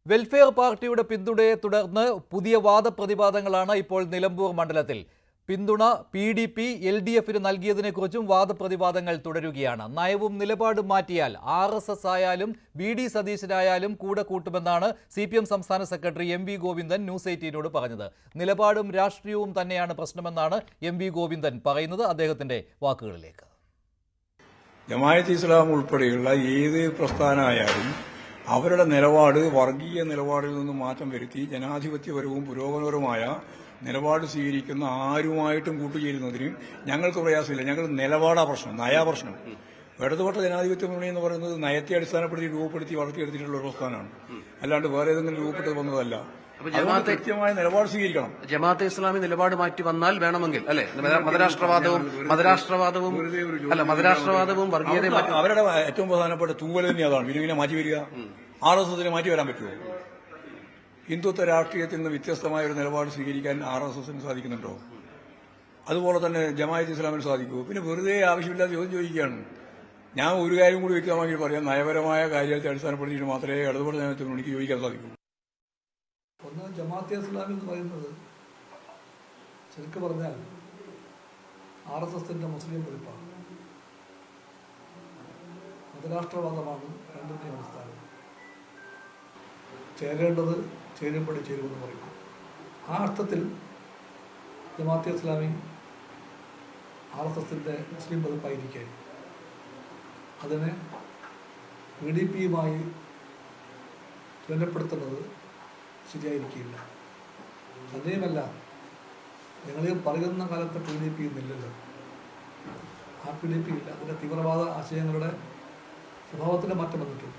Welfare പാർട്ടിയുടെ പിന്തുണയെ തുടർന്ന് പുതിയ വാദപ്രതിവാദങ്ങളാണ് ഇപ്പോൾ നിലമ്പൂർ മണ്ഡലത്തിൽ. പിന്തുണ PDP LDFിന് നൽകിയതിനെക്കുറിച്ചും വാദപ്രതിവാദങ്ങൾ തുടരുകയാണ്. നയവും നിലപാടും മാറ്റിയാൽ RSS ആയാലും VD സതീശനായാലും കൂടെ കൂട്ടുമെന്നാണ് CPM സംസ്ഥാന സെക്രട്ടറി MV ഗോവിന്ദൻ ന്യൂസ് 18നോട് പറഞ്ഞത്. നിലപാടും രാഷ്ട്രീയവും തന്നെയാണ് പ്രശ്നമെന്നാണ് MV ഗോവിന്ദൻ പറയുന്നത്. അദ്ദേഹത്തിന്റെ വാക്കുകളിലേക്ക്. ജമാഅത്തെ ഇസ്ലാം ഉൾപ്പെടെയുള്ള ഏത് പ്രസ്ഥാനമായാലും അവരുടെ നിലപാട് വർഗീയ നിലപാടിൽ നിന്നും മാറ്റം വരുത്തി ജനാധിപത്യപരവും പുരോഗമനപരമായ നിലപാട് സ്വീകരിക്കുന്ന ആരുമായിട്ടും കൂട്ടുചേരുന്നതിന് ഞങ്ങൾക്ക് പ്രയാസമില്ല. ഞങ്ങൾ നിലപാടാ പ്രശ്നം, നയാ പ്രശ്നം. ഇടതുപക്ഷ ജനാധിപത്യ മുന്നണി എന്ന് പറയുന്നത് നയത്തെ അടിസ്ഥാനപ്പെടുത്തി രൂപപ്പെടുത്തി വളർത്തിയെടുത്തിട്ടുള്ള ഒരു പ്രസ്ഥാനമാണ്, അല്ലാണ്ട് വേറെ ഏതെങ്കിലും രൂപപ്പെട്ട് വന്നതല്ല. കൃത്യമായ നിലപാട് സ്വീകരിക്കണം. ജമാഅത്തെ ഇസ്ലാമി നിലപാട് മാറ്റി വന്നാൽ വേണമെങ്കിൽ അല്ലെ മതരാഷ്ട്രവാദവും വർഗീയതയും അവരുടെ ഏറ്റവും പ്രധാനപ്പെട്ട തൂവൽ തന്നെ അതാണ്. പിന്നെ മാറ്റി വരിക RSSനെ മാറ്റി വരാൻ പറ്റുമോ? ഹിന്ദുത്വ രാഷ്ട്രീയത്തിൽ നിന്ന് വ്യത്യസ്തമായ ഒരു നിലപാട് സ്വീകരിക്കാൻ RSSന് സാധിക്കുന്നുണ്ടോ? അതുപോലെ തന്നെ ജമാഅത്തെ ഇസ്ലാമിന് സാധിക്കുമോ? പിന്നെ വെറുതെ ആവശ്യമില്ലാതെ ചോദ്യം ചോദിക്കുകയാണ്. ഞാൻ ഒരു കാര്യം കൂടി വ്യക്തമാക്കി പറയാം. നയപരമായ കാര്യത്തെ അടിസ്ഥാനപ്പെടുത്തിയിട്ട് മാത്രമേ ഇടതുപക്ഷ ജനാധിപത്യ എനിക്ക് ചോദിക്കാൻ സാധിക്കൂ. ഒന്ന്, ജമാഅത്തെ ഇസ്ലാമി എന്ന് പറയുന്നത് ശരിക്കും പറഞ്ഞാൽ RSSന്റെ മുസ്ലിം പതിപ്പാണ്. മതരാഷ്ട്രവാദമാണ് രണ്ടിന്റെയും അടിസ്ഥാനം. ചേരേണ്ടത് ചേരുമ്പടി ചേരുമെന്ന് പറയും. ആ അർത്ഥത്തിൽ ജമാഅത്തെ ഇസ്ലാമി RSSന്റെ മുസ്ലിം പതിപ്പായിരിക്കെ അതിനെ PDPയുമായി തുലനപ്പെടുത്തുന്നത് ശരിയായിരിക്കില്ല. തന്നെയുമല്ല, ഞങ്ങൾ പറയുന്ന കാലത്ത് PDP ഇന്നില്ലല്ലോ. ആ PDP ഇല്ല. അതിൻ്റെ തീവ്രവാദ ആശയങ്ങളുടെ സ്വഭാവത്തിന് മാറ്റം വന്നിട്ടുണ്ട്.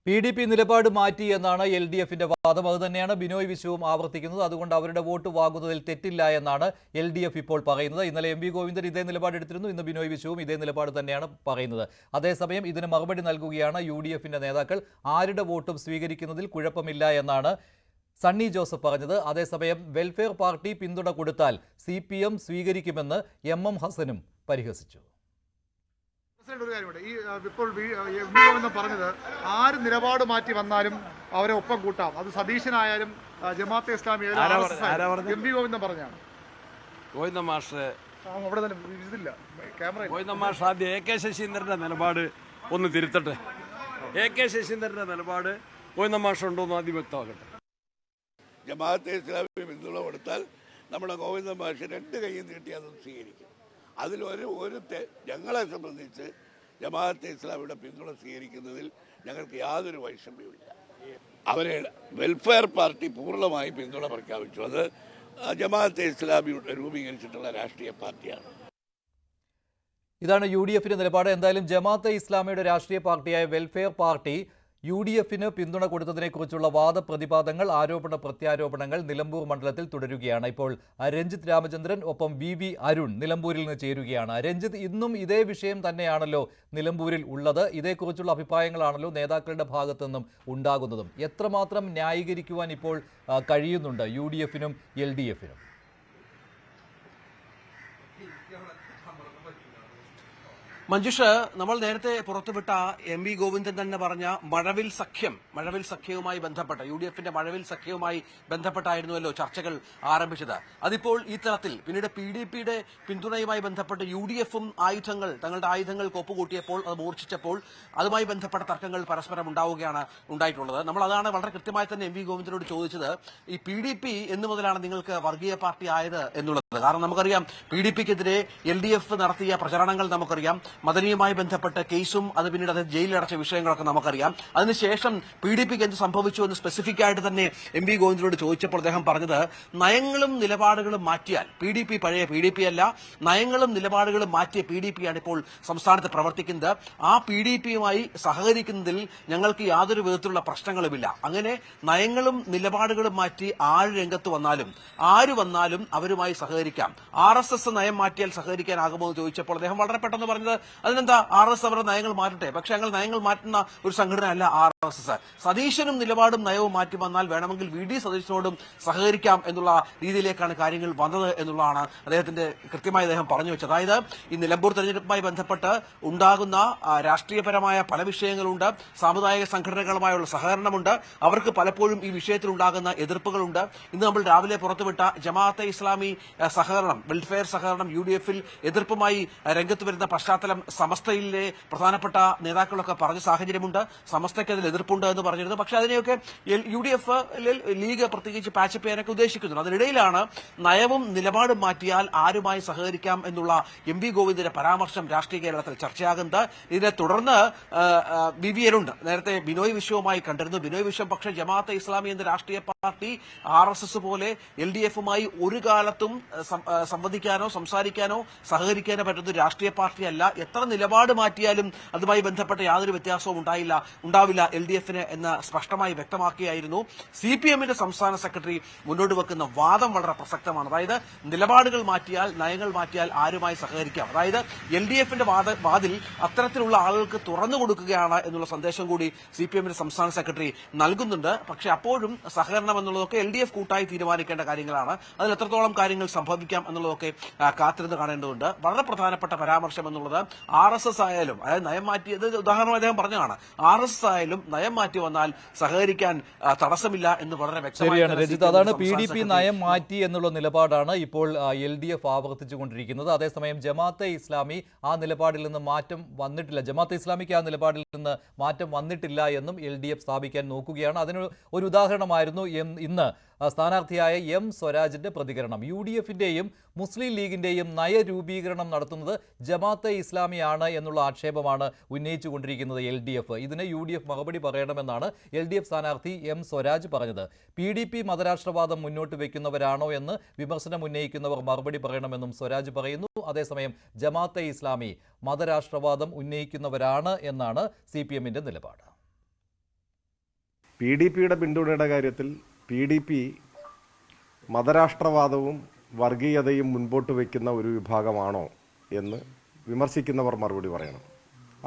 PDP നിലപാട് മാറ്റി എന്നാണ് LDFിന്റെ വാദം. അതുതന്നെയാണ് ബിനോയ് വിശ്വവും ആവർത്തിക്കുന്നത്. അതുകൊണ്ട് അവരുടെ വോട്ട് വാങ്ങുന്നതിൽ തെറ്റില്ല എന്നാണ് LDF ഇപ്പോൾ പറയുന്നത്. ഇന്നലെ MV ഗോവിന്ദൻ ഇതേ നിലപാടെടുത്തിരുന്നു. ഇന്ന് ബിനോയ് വിശ്വവും ഇതേ നിലപാട് തന്നെയാണ് പറയുന്നത്. അതേസമയം ഇതിന് മറുപടി നൽകുകയാണ് UDFിന്റെ നേതാക്കൾ. ആരുടെ വോട്ടും സ്വീകരിക്കുന്നതിൽ കുഴപ്പമില്ല എന്നാണ് സണ്ണി ജോസഫ് പറഞ്ഞത്. അതേസമയം വെൽഫെയർ പാർട്ടി പിന്തുണ കൊടുത്താൽ CPM സ്വീകരിക്കുമെന്ന് MM ഹസനും പരിഹസിച്ചു. ഒരു കാര്യമുണ്ട്. ഇപ്പോൾ MV പറഞ്ഞത് ആര് നിലപാട് മാറ്റി വന്നാലും അവരെ ഒപ്പം കൂട്ടാം. അത് സതീശനായാലും ജമാഅത്തെ ഇസ്ലാമി MV ഗോവിന്ദൻ പറഞ്ഞാണ്. ഗോവിന്ദൻ മാഷ് അവിടെ തന്നെ ഇതില്ല ക്യാമറ. ഗോവിന്ദൻ മാഷ് ആദ്യം AK ശശീന്ദ്രന്റെ നിലപാട് ഒന്ന് തിരുത്തട്ടെ. AK ശശീന്ദ്രന്റെ നിലപാട് ഗോവിന്ദൻ മാഷ് ഉണ്ടോ എന്ന് ആദ്യം വ്യക്തമാക്കട്ടെ. ജമാഅത്തെ ഇസ്ലാമി പിന്തുണ കൊടുത്താൽ നമ്മുടെ ഗോവിന്ദൻ മാഷ് രണ്ട് കൈയും നീട്ടി അത് സ്വീകരിക്കും. അതിലൊരു ഞങ്ങളെ സംബന്ധിച്ച് ജമാഅത്തെ ഇസ്ലാമിയുടെ പിന്തുണ സ്വീകരിക്കുന്നതിൽ ഞങ്ങൾക്ക് യാതൊരു വൈഷമ്യവുമില്ല. അവരെ വെൽഫെയർ പാർട്ടി പൂർണ്ണമായി പിന്തുണ പ്രഖ്യാപിച്ചു. അത് ജമാഅത്തെ ഇസ്ലാമിയുടെ രൂപീകരിച്ചിട്ടുള്ള രാഷ്ട്രീയ പാർട്ടിയാണ്. ഇതാണ് UDFിന്റെ നിലപാട്. എന്തായാലും ജമാഅത്തെ ഇസ്ലാമിയുടെ രാഷ്ട്രീയ പാർട്ടിയായ വെൽഫെയർ പാർട്ടി UDFിന് പിന്തുണ കൊടുത്തതിനെക്കുറിച്ചുള്ള വാദപ്രതിവാദങ്ങൾ, ആരോപണ പ്രത്യാരോപണങ്ങൾ നിലമ്പൂർ മണ്ഡലത്തിൽ തുടരുകയാണ്. ഇപ്പോൾ രഞ്ജിത്ത് രാമചന്ദ്രൻ ഒപ്പം VV അരുൺ നിലമ്പൂരിൽ നിന്ന് ചേരുകയാണ്. രഞ്ജിത്ത്, ഇന്നും ഇതേ വിഷയം തന്നെയാണല്ലോ നിലമ്പൂരിൽ ഉള്ളത്. ഇതേക്കുറിച്ചുള്ള അഭിപ്രായങ്ങളാണല്ലോ നേതാക്കളുടെ ഭാഗത്തു നിന്നും ഉണ്ടാകുന്നതും. എത്രമാത്രം ന്യായീകരിക്കുവാൻ ഇപ്പോൾ കഴിയുന്നുണ്ട് UDFിനും LDFിനും? മഞ്ജുഷ്, നമ്മൾ നേരത്തെ പുറത്തുവിട്ട MV ഗോവിന്ദൻ തന്നെ പറഞ്ഞ മഴവിൽ സഖ്യവുമായി ബന്ധപ്പെട്ട UDFിന്റെ മഴവിൽ സഖ്യവുമായി ബന്ധപ്പെട്ടായിരുന്നുവല്ലോ ചർച്ചകൾ ആരംഭിച്ചത്. അതിപ്പോൾ ഈ തരത്തിൽ പിന്നീട് PDPയുടെ പിന്തുണയുമായി ബന്ധപ്പെട്ട് UDFും തങ്ങളുടെ ആയുധങ്ങൾ കോപ്പുകൂട്ടിയപ്പോൾ, അത് മൂർച്ഛിച്ചപ്പോൾ അതുമായി ബന്ധപ്പെട്ട തർക്കങ്ങൾ പരസ്പരം ഉണ്ടായിട്ടുള്ളത്. നമ്മൾ അതാണ് വളരെ കൃത്യമായി തന്നെ MV ഗോവിന്ദനോട് ചോദിച്ചത്. ഈ PDP എന്നു മുതലാണ് നിങ്ങൾക്ക് വർഗീയ പാർട്ടി ആയത് എന്നുള്ളത്? കാരണം നമുക്കറിയാം PDPക്കെതിരെ LDF നടത്തിയ പ്രചരണങ്ങൾ നമുക്കറിയാം. മദനിയുമായി ബന്ധപ്പെട്ട കേസും അത് പിന്നീട് അത് ജയിലിലടച്ച വിഷയങ്ങളൊക്കെ നമുക്കറിയാം. അതിനുശേഷം PDPക്ക് എന്ത് സംഭവിച്ചു എന്ന് സ്പെസിഫിക് ആയിട്ട് തന്നെ MV ഗോവിന്ദനോട് ചോദിച്ചപ്പോൾ അദ്ദേഹം പറഞ്ഞത്, നയങ്ങളും നിലപാടുകളും മാറ്റിയാൽ PDP പഴയ PDP അല്ല, നയങ്ങളും നിലപാടുകളും മാറ്റിയ PDPയാണ് ഇപ്പോൾ സംസ്ഥാനത്ത് പ്രവർത്തിക്കുന്നത്. ആ PDPയുമായി സഹകരിക്കുന്നതിൽ ഞങ്ങൾക്ക് യാതൊരു വിധത്തിലുള്ള പ്രശ്നങ്ങളുമില്ല. അങ്ങനെ നയങ്ങളും നിലപാടുകളും മാറ്റി ആര് വന്നാലും അവരുമായി സഹകരിക്കാം. RSS നയം മാറ്റിയാൽ സഹകരിക്കാനാകുമോ എന്ന് ചോദിച്ചപ്പോൾ അദ്ദേഹം വളരെ പെട്ടെന്ന് പറഞ്ഞത്, അതിനെന്താ RSS അവരുടെ നയങ്ങൾ മാറ്റട്ടെ, പക്ഷെ ഞങ്ങൾ നയങ്ങൾ മാറ്റുന്ന ഒരു സംഘടന അല്ല സതീശനും നിലപാടും നയവും മാറ്റി വന്നാൽ വേണമെങ്കിൽ വി ഡി സതീശനോടും സഹകരിക്കാം എന്നുള്ള രീതിയിലേക്കാണ് കാര്യങ്ങൾ വന്നത് എന്നുള്ളതാണ് അദ്ദേഹത്തിന്റെ കൃത്യമായി അദ്ദേഹം പറഞ്ഞു വെച്ചത്. അതായത് ഈ നിലമ്പൂർ തെരഞ്ഞെടുപ്പുമായി ബന്ധപ്പെട്ട് ഉണ്ടാകുന്ന രാഷ്ട്രീയപരമായ പല വിഷയങ്ങളുണ്ട്, സാമുദായിക സംഘടനകളുമായുള്ള സഹകരണമുണ്ട്, അവർക്ക് പലപ്പോഴും ഈ വിഷയത്തിൽ ഉണ്ടാകുന്ന എതിർപ്പുകളുണ്ട്. ഇന്ന് നമ്മൾ രാവിലെ പുറത്തുവിട്ട ജമാഅത്തെ ഇസ്ലാമി സഹകരണം, വെൽഫെയർ സഹകരണം UDF-ൽ എതിർപ്പുമായി രംഗത്ത് വരുന്ന പശ്ചാത്തലം സമസ്തയിലെ പ്രധാനപ്പെട്ട നേതാക്കളൊക്കെ പറഞ്ഞ സാഹചര്യമുണ്ട്. സമസ്തയ്ക്ക് അതിൽ എതിർപ്പുണ്ട് എന്ന് പറഞ്ഞിരുന്നു. പക്ഷേ അതിനെയൊക്കെ UDF ലീഗ് പ്രത്യേകിച്ച് പാച്ചപ്പ് ചെയ്യാനൊക്കെ ഉദ്ദേശിക്കുന്നുണ്ട്. അതിനിടയിലാണ് നയവും നിലപാടും മാറ്റിയാൽ ആരുമായി സഹകരിക്കാം എന്നുള്ള MV ഗോവിന്ദന്റെ പരാമർശം രാഷ്ട്രീയ കേരളത്തിൽ ചർച്ചയാകുന്നത്. ഇതിനെ തുടർന്ന് BVL-ഉണ്ട്. നേരത്തെ ബിനോയ് വിശ്വവുമായി കണ്ടിരുന്നു. ബിനോയ് വിശ്വം പക്ഷേ ജമാഅത്തെ ഇസ്ലാമി എന്ന രാഷ്ട്രീയ പാർട്ടി RSS പോലെ LDF-മായി ഒരു കാലത്തും സംവദിക്കാനോ സംസാരിക്കാനോ സഹകരിക്കാനോ പറ്റുന്ന ഒരു രാഷ്ട്രീയ പാർട്ടിയല്ല. എത്ര നിലപാട് മാറ്റിയാലും അതുമായി ബന്ധപ്പെട്ട യാതൊരു വ്യത്യാസവും ഉണ്ടാവില്ല LDF-ന് എന്ന് സ്പഷ്ടമായി വ്യക്തമാക്കിയായിരുന്നു. CPM-ന്റെ സംസ്ഥാന സെക്രട്ടറി മുന്നോട്ട് വെക്കുന്ന വാദം വളരെ പ്രസക്തമാണ്. അതായത് നിലപാടുകൾ മാറ്റിയാൽ, നയങ്ങൾ മാറ്റിയാൽ ആരുമായി സഹകരിക്കാം. അതായത് LDF-ന്റെ വാതിൽ അത്തരത്തിലുള്ള ആളുകൾക്ക് തുറന്നു കൊടുക്കുകയാണ് എന്നുള്ള സന്ദേശം കൂടി CPM-ന്റെ സംസ്ഥാന സെക്രട്ടറി നൽകുന്നുണ്ട്. പക്ഷെ അപ്പോഴും സഹകരണം എന്നുള്ളതൊക്കെ LDF കൂട്ടായി തീരുമാനിക്കേണ്ട കാര്യങ്ങളാണ്. അതിൽ എത്രത്തോളം കാര്യങ്ങൾ സംഭവിക്കാം എന്നുള്ളതൊക്കെ കാത്തിരുന്ന് കാണേണ്ടതുണ്ട്. വളരെ പ്രധാനപ്പെട്ട പരാമർശം എന്നുള്ളത് RSS ആയാലും, അതായത് നയം മാറ്റിയത് ഉദാഹരണം അദ്ദേഹം പറഞ്ഞതാണ്, RSS ആയാലും നയം മാറ്റി വന്നാൽ സഹകരിക്കാൻ തടസ്സമില്ല എന്ന് വളരെ ശരിയാണ് രജിത്ത്. അതാണ് PDP നയം മാറ്റി എന്നുള്ള നിലപാടാണ് ഇപ്പോൾ LDF ആവർത്തിച്ചുകൊണ്ടിരിക്കുന്നത്. അതേസമയം ജമാഅത്തെ ഇസ്ലാമി ആ നിലപാടിൽ നിന്ന് മാറ്റം വന്നിട്ടില്ല, ജമാഅത്തെ ഇസ്ലാമിക്ക് ആ നിലപാടിൽ നിന്ന് മാറ്റം വന്നിട്ടില്ല എന്നും LDF സ്ഥാപിക്കാൻ നോക്കുകയാണ്. അതിന് ഒരു ഉദാഹരണമായിരുന്നു ഇന്ന് സ്ഥാനാർത്ഥിയായ M സ്വരാജിന്റെ പ്രതികരണം. UDF-ന്റെയും മുസ്ലിം ലീഗിന്റെയും നയരൂപീകരണം നടത്തുന്നത് ജമാഅത്തെ ഇസ്ലാമിയാണ് എന്നുള്ള ആക്ഷേപമാണ് ഉന്നയിച്ചുകൊണ്ടിരിക്കുന്നത് LDF. ഇതിന് UDF മറുപടി പറയണമെന്നാണ് LDF സ്ഥാനാർത്ഥി M സ്വരാജ് പറഞ്ഞത്. PDP മതരാഷ്ട്രവാദം മുന്നോട്ട് വയ്ക്കുന്നവരാണോ എന്ന് വിമർശനം ഉന്നയിക്കുന്നവർ മറുപടി പറയണമെന്നും സ്വരാജ് പറയുന്നു. അതേസമയം ജമാഅത്തെ ഇസ്ലാമി മതരാഷ്ട്രവാദം ഉന്നയിക്കുന്നവരാണ് എന്നാണ് CPM-ന്റെ നിലപാട്. PDP-യുടെ പിന്തുണയുടെ കാര്യത്തിൽ PDP മതരാഷ്ട്രവാദവും വർഗീയതയും മുൻപോട്ട് വയ്ക്കുന്ന ഒരു വിഭാഗമാണോ എന്ന് വിമർശിക്കുന്നവർ മറുപടി പറയണം.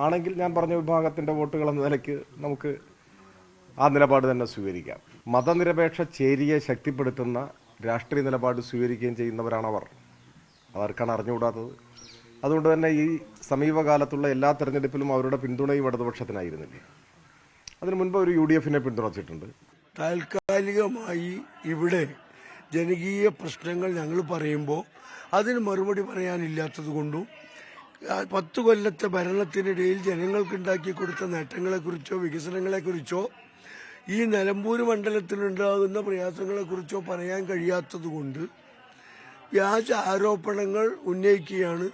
ആണെങ്കിൽ ഞാൻ പറഞ്ഞ വിഭാഗത്തിൻ്റെ വോട്ടുകൾ എന്ന നിലയ്ക്ക് നമുക്ക് ആ നിലപാട് തന്നെ സ്വീകരിക്കാം. മതനിരപേക്ഷ ചേരിയെ ശക്തിപ്പെടുത്തുന്ന രാഷ്ട്രീയ നിലപാട് സ്വീകരിക്കുകയും ചെയ്യുന്നവരാണവർ. അവർക്കാണ് അറിഞ്ഞുകൂടാത്തത്. അതുകൊണ്ട് തന്നെ ഈ സമീപകാലത്തുള്ള എല്ലാ തെരഞ്ഞെടുപ്പിലും അവരുടെ പിന്തുണയും ഇടതുപക്ഷത്തിനായിരുന്നില്ലേ. അതിനു മുൻപ് ഒരു UDF-നെ പിന്തുണച്ചിട്ടുണ്ട്. താൽക്കാലികമായി ഇവിടെ ജനകീയ പ്രശ്നങ്ങൾ ഞങ്ങൾ പറയുമ്പോൾ അതിന് മറുപടി പറയാനില്ലാത്തത് കൊണ്ടും 10 കൊല്ലത്തെ ഭരണത്തിനിടയിൽ ജനങ്ങൾക്കുണ്ടാക്കി കൊടുത്ത നേട്ടങ്ങളെക്കുറിച്ചോ വികസനങ്ങളെക്കുറിച്ചോ ഈ നിലമ്പൂർ മണ്ഡലത്തിലുണ്ടാകുന്ന പ്രയാസങ്ങളെക്കുറിച്ചോ പറയാൻ കഴിയാത്തത് കൊണ്ട് വ്യാജ ആരോപണങ്ങൾ ഉന്നയിക്കുകയാണ്.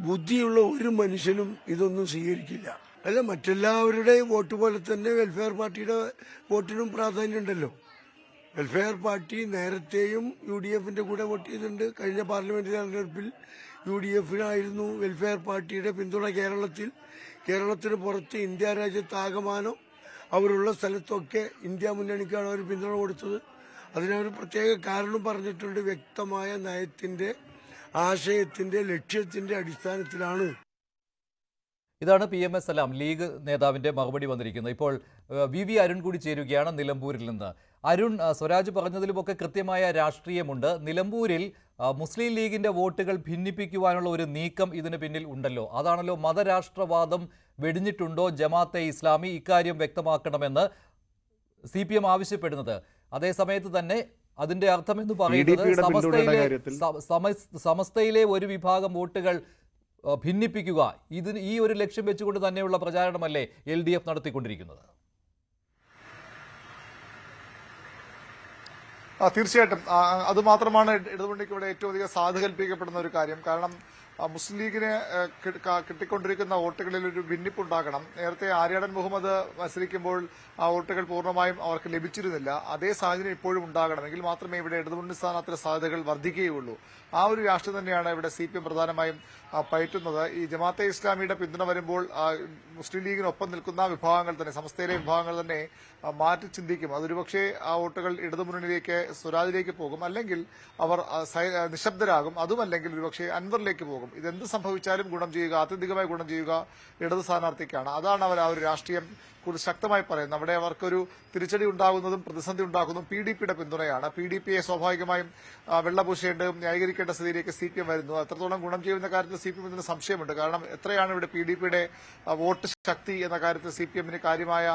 ബുദ്ധിയുള്ള ഒരു മനുഷ്യനും ഇതൊന്നും സ്വീകരിക്കില്ല. അല്ല, മറ്റെല്ലാവരുടെയും വോട്ട് പോലെ തന്നെ വെൽഫെയർ പാർട്ടിയുടെ വോട്ടിനും പ്രാധാന്യമുണ്ടല്ലോ. വെൽഫെയർ പാർട്ടി നേരത്തെയും UDF-ന്റെ കൂടെ വോട്ട് ചെയ്തിട്ടുണ്ട്. കഴിഞ്ഞ പാർലമെന്റ് തെരഞ്ഞെടുപ്പിൽ UDF-നായിരുന്നു വെൽഫെയർ പാർട്ടിയുടെ പിന്തുണ. കേരളത്തിന് പുറത്ത് ഇന്ത്യ രാജ്യത്താകമാനം അവരുള്ള സ്ഥലത്തൊക്കെ ഇന്ത്യ മുന്നണിക്കാണ് അവർ പിന്തുണ കൊടുത്തത്. അതിനൊരു പ്രത്യേക കാരണം പറഞ്ഞിട്ടുണ്ട്. വ്യക്തമായ നയത്തിന്റെ, ആശയത്തിന്റെ, ലക്ഷ്യത്തിന്റെ അടിസ്ഥാനത്തിലാണ്. ഇതാണ് PMS സലാം ലീഗ് നേതാവിന്റെ മറുപടി വന്നിരിക്കുന്നത്. ഇപ്പോൾ VV അരുൺ കൂടി ചേരുകയാണ് നിലമ്പൂരിൽ നിന്ന്. അരുൺ, സ്വരാജ് പറഞ്ഞതിലുമൊക്കെ കൃത്യമായ രാഷ്ട്രീയമുണ്ട്. നിലമ്പൂരിൽ മുസ്ലിം ലീഗിന്റെ വോട്ടുകൾ ഭിന്നിപ്പിക്കുവാനുള്ള ഒരു നീക്കം ഇതിന് പിന്നിൽ ഉണ്ടല്ലോ. അതാണല്ലോ മതരാഷ്ട്രവാദം വെടിഞ്ഞിട്ടുണ്ടോ ജമാഅത്തെ ഇസ്ലാമി? ഇക്കാര്യം വ്യക്തമാക്കണമെന്ന് CPM ആവശ്യപ്പെടുന്നത്. അതേസമയത്ത് തന്നെ അതിന്റെ അർത്ഥം എന്ന് പറയുന്നത് സമസ്തയിലെ ഒരു വിഭാഗം വോട്ടുകൾ ഭിന്നിപ്പിക്കുക, ഈ ഒരു ലക്ഷ്യം വെച്ചുകൊണ്ട് തന്നെയുള്ള പ്രചാരണമല്ലേ LDF നടത്തിക്കൊണ്ടിരിക്കുന്നത്? തീർച്ചയായിട്ടും അത് മാത്രമാണ് ഇടതുമുന്നണിക്ക് ഇവിടെ ഏറ്റവും അധികം സാധു കൽപ്പിക്കപ്പെടുന്ന ഒരു കാര്യം. കാരണം മുസ്ലിം ലീഗിന് കിട്ടിക്കൊണ്ടിരിക്കുന്ന വോട്ടുകളിൽ ഒരു ഭിന്നിപ്പുണ്ടാകണം. നേരത്തെ ആര്യാടൻ മുഹമ്മദ് മത്സരിക്കുമ്പോൾ ആ വോട്ടുകൾ പൂർണ്ണമായും അവർക്ക് ലഭിച്ചിരുന്നില്ല. അതേ സാഹചര്യം ഇപ്പോഴും ഉണ്ടാകണം. എങ്കിൽ മാത്രമേ ഇവിടെ ഇടതുമുന്നണി സ്ഥാനാർത്ഥിയുടെ സാധ്യതകൾ വർദ്ധിക്കുകയുള്ളൂ. ആ ഒരു രാഷ്ട്രീയം തന്നെയാണ് ഇവിടെ CPM പ്രധാനമായും പയറ്റുന്നത്. ഈ ജമാഅത്തെ ഇസ്ലാമിയുടെ പിന്തുണ വരുമ്പോൾ മുസ്ലിം ലീഗിനൊപ്പം നിൽക്കുന്ന വിഭാഗങ്ങൾ തന്നെ, സമസ്തയിലെ വിഭാഗങ്ങൾ തന്നെ മാറ്റി ചിന്തിക്കും. അതൊരുപക്ഷെ ആ വോട്ടുകൾ ഇടതുമുന്നണിയിലേക്ക്, സ്വരാജിലേക്ക് പോകും, അല്ലെങ്കിൽ അവർ നിശബ്ദരാകും. അതുമല്ലെങ്കിൽ ഒരുപക്ഷെ അൻവറിലേക്ക് പോകും. ഇതെന്ത് സംഭവിച്ചാലും ഗുണം ചെയ്യുക, ആത്യന്തികമായി ഗുണം ചെയ്യുക ഇടതു സ്ഥാനാർത്ഥിക്കാണ്. അതാണ് അവർ ആ ഒരു രാഷ്ട്രീയം കൂടുതൽ ശക്തമായി പറയുന്നത്. അവിടെ അവർക്കൊരു തിരിച്ചടി ഉണ്ടാകുന്നതും പ്രതിസന്ധി ഉണ്ടാക്കുന്നതും PDPയുടെ പിന്തുണയാണ്. PDPയെ സ്വാഭാവികമായും വെള്ളപൂശേണ്ടതും ന്യായീകരിക്കേണ്ട സ്ഥിതിയിലേക്ക് CPM വരുന്നു. അത്രത്തോളം ഗുണം ചെയ്യുന്ന കാര്യത്തിൽ CPM ഇതിന് സംശയമുണ്ട്. കാരണം എത്രയാണ് ഇവിടെ PDPയുടെ വോട്ട് ശക്തി എന്ന കാര്യത്തിൽ CPMന് കാര്യമായ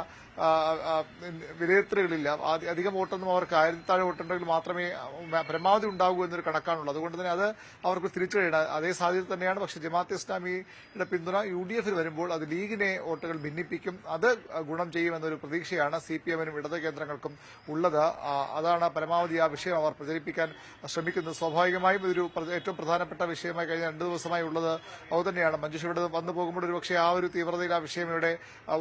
വിലയിരുത്തലുകളില്ല. അധികം വോട്ടൊന്നും അവർക്ക് 1000 താഴെ വോട്ടുണ്ടെങ്കിൽ മാത്രമേ പരമാവധി ഉണ്ടാകൂ എന്നൊരു കണക്കാണുള്ളത്. അതുകൊണ്ട് തന്നെ അത് അവർക്ക് തിരിച്ചടിയാണ്. അതേ സാധ്യത തന്നെയാണ്. പക്ഷേ ജമാഅത്തെ ഇസ്ലാമിയുടെ പിന്തുണ UDF വരുമ്പോൾ അത് ലീഗിനെ വോട്ടുകൾ ഭിന്നിപ്പിക്കും, അത് ഗുണം ചെയ്യുമെന്നൊരു പ്രതീക്ഷയാണ് CPMനും ഇടത് കേന്ദ്രങ്ങൾക്കും ഉള്ളത്. അതാണ് പരമാവധി ആ വിഷയം അവർ പ്രചരിപ്പിക്കാൻ ശ്രമിക്കുന്നത്. സ്വാഭാവികമായും ഇതൊരു ഏറ്റവും പ്രധാനപ്പെട്ട വിഷയമായി കഴിഞ്ഞ 2 ദിവസമായി ഉള്ളത് അതുതന്നെയാണ്. മഞ്ജുഷ ഇവിടെ വന്നു പോകുമ്പോൾ ഒരുപക്ഷെ ആ ഒരു തീവ്രതയിൽ ആ വിഷയം ഇവിടെ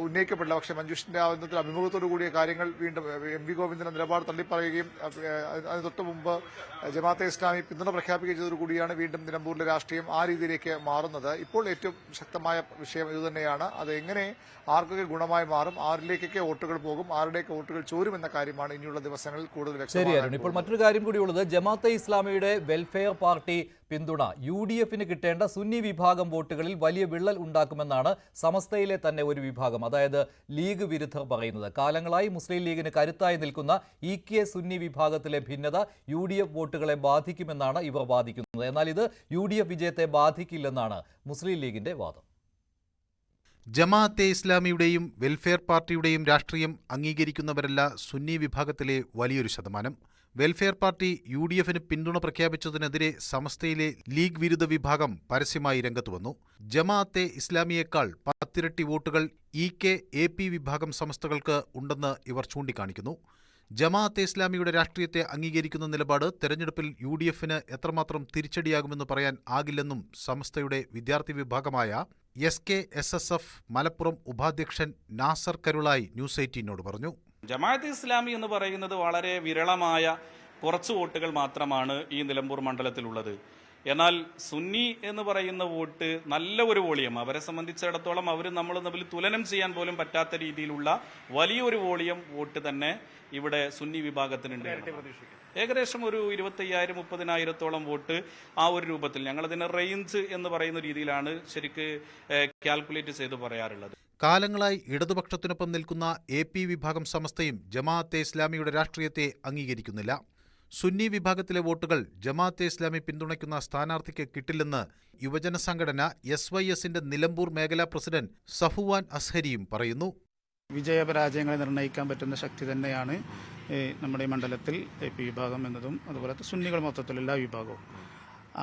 ഉന്നയിക്കപ്പെടില്ല. പക്ഷേ മഞ്ജുഷിന്റെ ആ അഭിമുഖത്തോടു കൂടിയ കാര്യങ്ങൾ വീണ്ടും MV ഗോവിന്ദന്റെ നിലപാട് തള്ളിപ്പറയുകയും അതിന് തൊട്ട് മുമ്പ് ജമാഅത്തെ ഇസ്ലാമി പിന്തുണ പ്രഖ്യാപിക്കുകയും ചെയ്തതോടുകൂടിയാണ് വീണ്ടും നിലമ്പൂരിലെ രാഷ്ട്രീയം ആ രീതിയിലേക്ക് മാറുന്നത്. ഇപ്പോൾ ഏറ്റവും ശക്തമായ വിഷയം ഇതുതന്നെയാണ്. അത് എങ്ങനെ ആർക്കൊക്കെ ഗുണമായി മാറും, ആരിലേക്കൊക്കെ വോട്ടുകൾ പോകും, ആരുടെയൊക്കെ വോട്ടുകൾ ചോരുമെന്ന കാര്യമാണ് ഇനിയുള്ള ദിവസങ്ങളിൽ കൂടുതൽ വ്യക്തമാകുന്നത്. ഇപ്പോൾ മറ്റൊരു കാര്യം കൂടിയുള്ളത്, ജമാഅത്തെ ഇസ്ലാമിയുടെ വെൽഫെയർ പാർട്ടി പിന്തുണ UDFന് കിട്ടേണ്ട സുന്നി വിഭാഗം വോട്ടുകളിൽ വലിയ വിള്ളൽ ഉണ്ടാക്കുമെന്നാണ് സമസ്തയിലെ തന്നെ ഒരു വിഭാഗം, അതായത് ലീഗ് വിരുദ്ധർ പറയുന്നത്. കാലങ്ങളായി മുസ്ലിം ലീഗിന് കരുത്തായി നിൽക്കുന്ന EK സുന്നി വിഭാഗത്തിലെ ഭിന്നത UDF വോട്ടുകളെ ബാധിക്കുമെന്നാണ് ഇവർ വാദിക്കുന്നത്. എന്നാൽ ഇത് UDF വിജയത്തെ ബാധിക്കില്ലെന്നാണ് മുസ്ലിം ലീഗിന്റെ വാദം. ജമാഅത്തെ ഇസ്ലാമിയുടെയും വെൽഫെയർ പാർട്ടിയുടെയും രാഷ്ട്രീയം അംഗീകരിക്കുന്നവരല്ല സുന്നി വിഭാഗത്തിലെ വലിയൊരു ശതമാനം. വെൽഫെയർ പാർട്ടി UDFന് പിന്തുണ പ്രഖ്യാപിച്ചതിനെതിരെ സമസ്തയിലെ ലീഗ് വിരുദ്ധ വിഭാഗം പരസ്യമായി രംഗത്തുവന്നു. ജമാഅത്തെ ഇസ്ലാമിയേക്കാൾ 10 ഇരട്ടി വോട്ടുകൾ EK AP വിഭാഗം സമസ്തകൾക്ക് ഉണ്ടെന്ന് ഇവർ ചൂണ്ടിക്കാണിക്കുന്നു. ജമാഅത്തെ ഇസ്ലാമിയുടെ രാഷ്ട്രീയത്തെ അംഗീകരിക്കുന്ന നിലപാട് തെരഞ്ഞെടുപ്പിൽ UDFന് എത്രമാത്രം തിരിച്ചടിയാകുമെന്ന് പറയാൻ ആകില്ലെന്നും സമസ്തയുടെ വിദ്യാർത്ഥി വിഭാഗമായ SKSSF മലപ്പുറം ഉപാധ്യക്ഷൻ നാസർ കരുളായി ന്യൂസ് 18നോട് പറഞ്ഞു. ജമാഅത്തെ ഇസ്ലാമി എന്ന് പറയുന്നത് വളരെ വിരളമായ കുറച്ച് വോട്ടുകൾ മാത്രമാണ് ഈ നിലമ്പൂർ മണ്ഡലത്തിലുള്ളത്. എന്നാൽ സുന്നി എന്ന് പറയുന്ന വോട്ട് നല്ല ഒരു വോളിയം, അവരെ സംബന്ധിച്ചിടത്തോളം അവർ നമ്മൾ തമ്മിൽ തുലനം ചെയ്യാൻ പോലും പറ്റാത്ത രീതിയിലുള്ള വലിയൊരു വോളിയം വോട്ട് തന്നെ ഇവിടെ സുന്നി വിഭാഗത്തിനുണ്ട്. ഏകദേശം ഒരു 25,000-30,000 വോട്ട് ആ ഒരു രൂപത്തിൽ. ഞങ്ങളതിനെ റേഞ്ച് എന്ന് പറയുന്ന രീതിയിലാണ് ശരിക്ക് കാൽക്കുലേറ്റ് ചെയ്ത് പറയാറുള്ളത്. കാലങ്ങളായി ഇടതുപക്ഷത്തിനൊപ്പം നിൽക്കുന്ന AP വിഭാഗം സമസ്തയും ജമാഅത്തെ ഇസ്ലാമിയുടെ രാഷ്ട്രീയത്തെ അംഗീകരിക്കുന്നില്ല. സുന്നി വിഭാഗത്തിലെ വോട്ടുകൾ ജമാഅത്തെ ഇസ്ലാമി പിന്തുണയ്ക്കുന്ന സ്ഥാനാർത്ഥിക്ക് കിട്ടില്ലെന്ന് യുവജന സംഘടന SYSന്റെ നിലമ്പൂർ മേഖലാ പ്രസിഡന്റ് സഫുവാൻ അസ്ഹരിയും പറയുന്നു. വിജയപരാജയങ്ങളെ നിർണ്ണയിക്കാൻ പറ്റുന്ന ശക്തി തന്നെയാണ് നമ്മുടെ ഈ മണ്ഡലത്തിൽ AP വിഭാഗം എന്നതും അതുപോലെ സുന്നികൾ മൊത്തത്തിൽ എല്ലാ വിഭാഗവും.